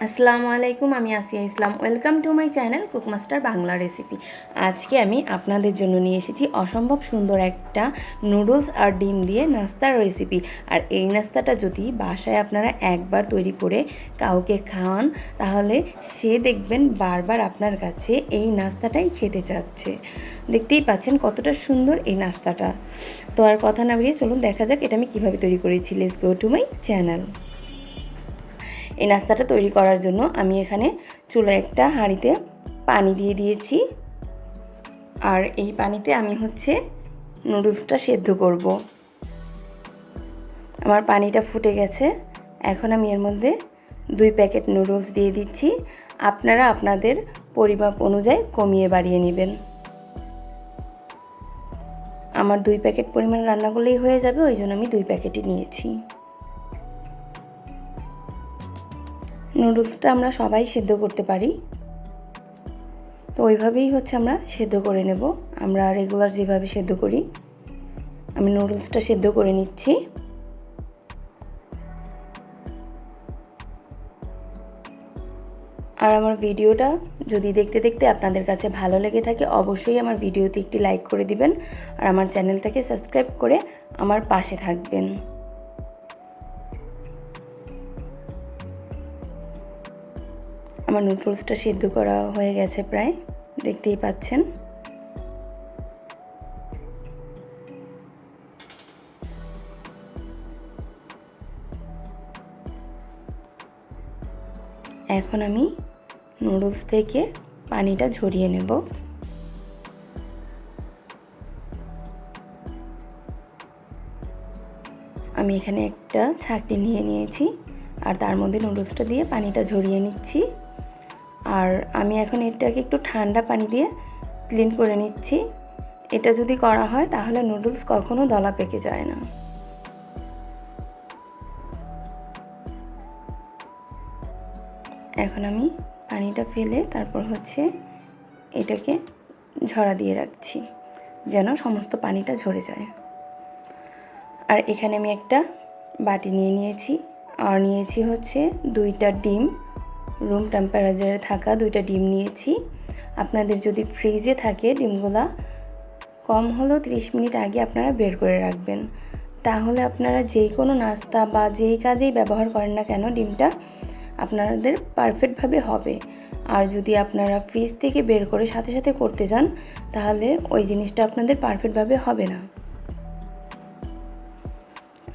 আসসালামু আলাইকুম, আমি Asiya Islam. Welcome to my channel Cookmaster Bangla recipe. আজকে আমি আপনাদের জন্য নিয়ে এসেছি অসম্ভব সুন্দর একটা নুডলস আর ডিম দিয়ে নাস্তার রেসিপি। আর এই নাস্তাটা যদি বাসায় আপনারা একবার তৈরি করে কাউকে খাওয়ান, তাহলে সে দেখবেন বারবার আপনার কাছে এই নাস্তাটাই খেতে চাচ্ছে। দেখতেই পাচ্ছেন কতটা সুন্দর এই নাস্তাটা। তো আর কথা না বাড়িয়ে চলুন দেখা যাক এটা আমি কীভাবে তৈরি করেছি। Let's go to my channel. এই নাস্তাটা তৈরি করার জন্য আমি এখানে চুলায় একটা হাঁড়িতে পানি দিয়ে দিয়েছি। আর এই পানিতে আমি নুডলসটা সেদ্ধ করব। আমার পানিটা ফুটে গেছে। এখন আমি এর মধ্যে 2 প্যাকেট নুডলস দিয়ে দিচ্ছি। আপনারা আপনাদের পরিমাপ অনুযায়ী কমিয়ে বাড়িয়ে নেবেন। আমার 2 প্যাকেট পরিমাণ রান্না করলেই হয়ে যাবে, ওই জন্য আমি 2 প্যাকেটই নিয়েছি। নুডলসটা আমরা সবাই সেদ্ধ করতে পারি, তো ওইভাবেই আমরা সেদ্ধ করে নেব। আমরা রেগুলার যেভাবে সেদ্ধ করি, আমি নুডলসটা সেদ্ধ করে নিচ্ছি। আর আমার ভিডিওটা যদি দেখতে দেখতে আপনাদের কাছে ভালো লেগে থাকে, অবশ্যই আমার ভিডিওতে একটি লাইক করে দিবেন আর আমার চ্যানেলটাকে সাবস্ক্রাইব করে আমার পাশে থাকবেন। আমার নুডলসটা সেদ্ধ করা হয়ে গেছে প্রায়, দেখতেই পাচ্ছেন। এখন আমি নুডলস থেকে পানিটা ঝরিয়ে নেব। আমি এখানে একটা ছাঁকনি নিয়ে নিয়েছি আর তার মধ্যে নুডলসটা দিয়ে পানিটা ঝরিয়ে নিচ্ছি। আর আমি এখন এটাকে একটু ঠান্ডা পানি দিয়ে ক্লিন করে নিচ্ছি। এটা যদি করা হয় তাহলে নুডলস কখনো দলা পেকে যায় না। এখন আমি পানিটা ফেলে তারপর এটাকে ঝরা দিয়ে রাখছি, যেন সমস্ত পানিটা ঝরে যায়। আর এখানে আমি একটা বাটি নিয়ে নিয়েছি আর নিয়েছি 2টা ডিম। রুম টেম্পারেচারে থাকা 2টা ডিম নিয়েছি। আপনাদের যদি ফ্রিজে থাকে ডিমগুলা, কম হলেও 30 মিনিট আগে আপনারা বের করে রাখবেন। তাহলে আপনারা যেই কোনো নাস্তা বা যেই কাজেই ব্যবহার করেন না কেন, ডিমটা আপনাদের পারফেক্টভাবে হবে। আর যদি আপনারা ফ্রিজ থেকে বের করে সাথে সাথে করতে যান, তাহলে ওই জিনিসটা আপনাদের পারফেক্টভাবে হবে না।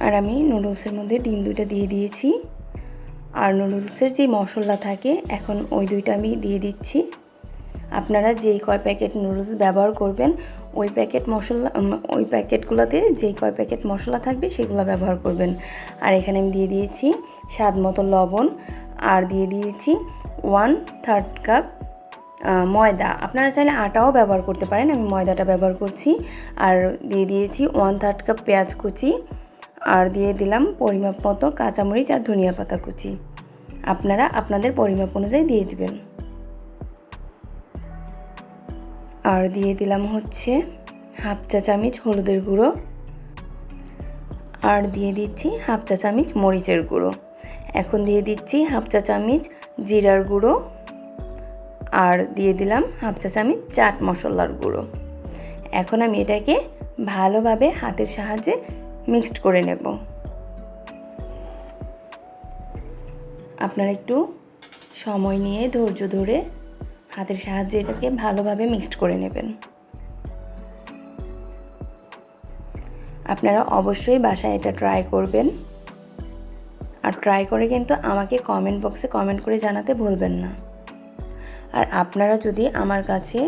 আর আমি নুডলসের মধ্যে ডিম 2টা দিয়ে দিয়েছি। আর নুডলসের যে মশলা থাকে, এখন ওই 2টা আমি দিয়ে দিচ্ছি। আপনারা যেই কয় প্যাকেট নুডলস ব্যবহার করবেন, ওই প্যাকেটগুলোতে যেই কয় প্যাকেট মশলা থাকবে সেগুলো ব্যবহার করবেন। আর এখানে আমি দিয়ে দিয়েছি স্বাদ মতো লবণ আর দিয়ে দিয়েছি 1/3 কাপ ময়দা। আপনারা চাইলে আটাও ব্যবহার করতে পারেন, আমি ময়দাটা ব্যবহার করছি। আর দিয়ে দিয়েছি 1/3 কাপ পেঁয়াজ কুচি আর দিয়ে দিলাম পরিমাপ মতো কাঁচামরিচ আর ধনিয়া পাতা কুচি। আপনারা আপনাদের পরিমাপ অনুযায়ী দিয়ে দিবেন। আর দিয়ে দিলাম 1/2 চা চামচ হলুদের গুঁড়ো আর দিয়ে দিচ্ছি 1/2 চা চামচ মরিচের গুঁড়ো। এখন দিয়ে দিচ্ছি 1/2 চা চামচ জিরার গুঁড়ো আর দিয়ে দিলাম 1/2 চা চামচ চাট মশলার গুঁড়ো। এখন আমি এটাকে ভালোভাবে হাতের সাহায্যে মিক্সড করে নেব। আপনারা একটু সময় নিয়ে ধৈর্য ধরে হাতের সাহায্যে এটাকে ভালোভাবে মিক্সড করে নেবেন। আপনারা অবশ্যই বাসায় এটা ট্রাই করবেন। আর ট্রাই করে কিন্তু আমাকে কমেন্ট বক্সে কমেন্ট করে জানাতে ভুলবেন না। আর আপনারা যদি আমার কাছে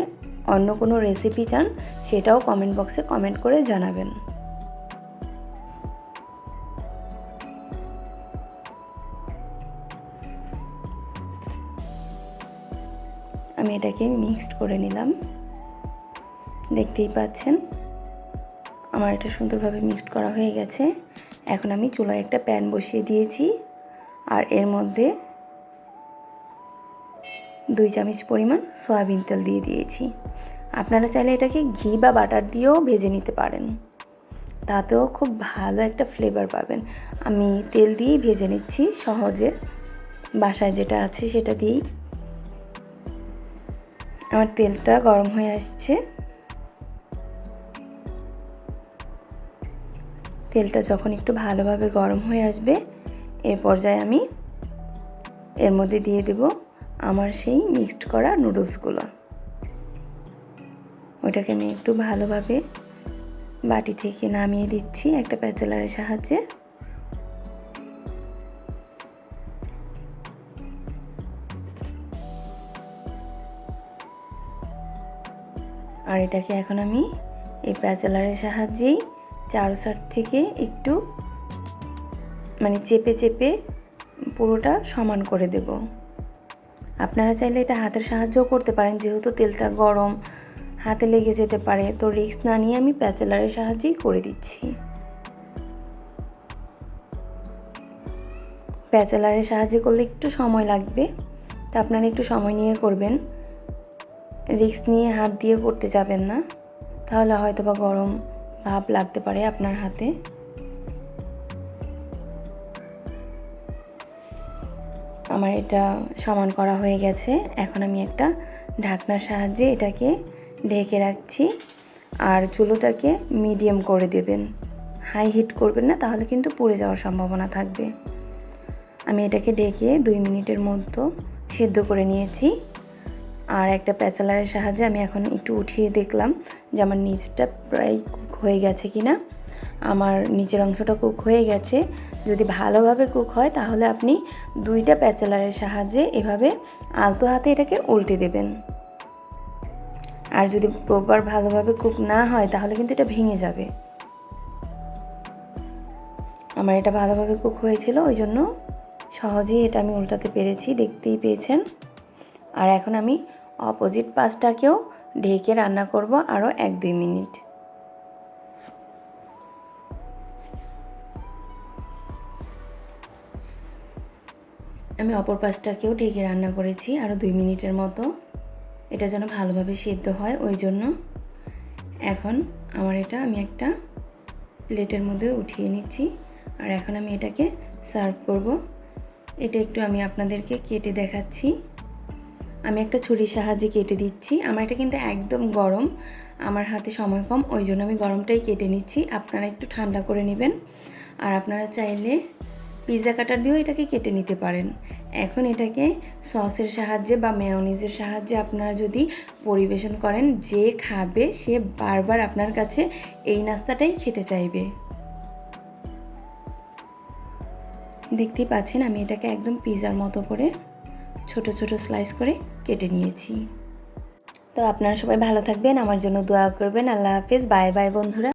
অন্য কোনো রেসিপি চান, সেটাও কমেন্ট বক্সে কমেন্ট করে জানাবেন। আমি এটাকে মিক্সড করে নিলাম, দেখতেই পাচ্ছেন আমার এটা সুন্দরভাবে মিক্সড করা হয়ে গেছে। এখন আমি চুলায় একটা প্যান বসিয়ে দিয়েছি আর এর মধ্যে 2 চামচ পরিমাণ সয়াবিন তেল দিয়ে দিয়েছি। আপনারা চাইলে এটাকে ঘি বা বাটার দিয়েও ভেজে নিতে পারেন, তাতেও খুব ভালো একটা ফ্লেভার পাবেন। আমি তেল দিয়েই ভেজে নিচ্ছি সহজে। বাসায় যেটা আছে সেটা দিয়েই। আমার তেলটা গরম হয়ে আসছে। তেলটা যখন একটু ভালোভাবে গরম হয়ে আসবে, এর পর্যায়ে আমি এর মধ্যে দিয়ে দেব আমার সেই মিক্সড করা নুডলসগুলো। ওইটাকে আমি একটু ভালোভাবে বাটি থেকে নামিয়ে দিচ্ছি একটা প্যাচেলারের সাহায্যে। আর এটাকে এখন আমি এই প্যাচেলারের সাহায্যেই চারো সাইড থেকে একটু চেপে চেপে পুরোটা সমান করে দেব। আপনারা চাইলে এটা হাতের সাহায্যও করতে পারেন, যেহেতু তেলটা গরম হাতে লেগে যেতে পারে, তো রিস্ক না নিয়ে আমি প্যাচেলারের সাহায্যেই করে দিচ্ছি। প্যাচেলারের সাহায্যে করলে একটু সময় লাগবে, তো আপনারা একটু সময় নিয়ে করবেন। রিস্ক নিয়ে হাত দিয়ে করতে যাবেন না, তাহলে হয়তো বা গরম ভাব লাগতে পারে আপনার হাতে। আমার এটা সমান করা হয়ে গেছে। এখন আমি একটা ঢাকনার সাহায্যে এটাকে ঢেকে রাখছি। আর চুলোটাকে মিডিয়াম করে দেবেন, হাই হিট করবেন না, তাহলে কিন্তু পুড়ে যাওয়ার সম্ভাবনা থাকবে। আমি এটাকে ঢেকে 2 মিনিটের মতো সেদ্ধ করে নিয়েছি। আর একটা প্যাচেলারের সাহায্যে আমি এখন একটু উঠিয়ে দেখলাম যে আমার নিচটা প্রায় কুক হয়ে গেছে কিনা। আমার নিচের অংশটা কুক হয়ে গেছে। যদি ভালোভাবে কুক হয় তাহলে আপনি 2টা প্যাচেলারের সাহায্যে এভাবে আলতো হাতে এটাকে উল্টে দেবেন। আর যদি প্রপার ভালোভাবে কুক না হয় তাহলে কিন্তু এটা ভেঙে যাবে। আমার এটা ভালোভাবে কুক হয়েছিল, ওই জন্য সহজেই এটা আমি উল্টাতে পেরেছি, দেখতেই পেয়েছেন। আর এখন আমি অপোজিট পাশটাকেও ঢেকে রান্না করব আরও 1-2 মিনিট। আমি অপর পাশটাকেও ঢেকে রান্না করেছি আরও 2 মিনিটের মতো, এটা যেন ভালোভাবে সেদ্ধ হয় ওই জন্য। এখন আমি একটা প্লেটের মধ্যে উঠিয়ে নিচ্ছি। আর এখন আমি এটাকে সার্ভ করব। এটা একটু আমি আপনাদেরকে কেটে দেখাচ্ছি। আমি একটা ছুরির সাহায্যে কেটে দিচ্ছি। আমার এটা কিন্তু একদম গরম, আমার হাতে সময় কম, ওই জন্য আমি গরমটাই কেটে নিচ্ছি। আপনারা একটু ঠান্ডা করে নেবেন। আর আপনারা চাইলে পিৎজা কাটার দিয়েও এটাকে কেটে নিতে পারেন। এখন এটাকে সসের সাহায্যে বা মেয়োনিজের সাহায্যে আপনারা যদি পরিবেশন করেন, যে খাবে সে বারবার আপনার কাছে এই নাস্তাটাই খেতে চাইবে। দেখতেই পাচ্ছেন আমি এটাকে একদম পিৎজার মতো করে ছোট ছোট স্লাইস করে কেটে নিয়েছি। তো আপনারা সবাই ভালো থাকবেন, আমার জন্য দোয়া করবেন। আল্লাহ হাফেজ, বাই বাই বন্ধুরা।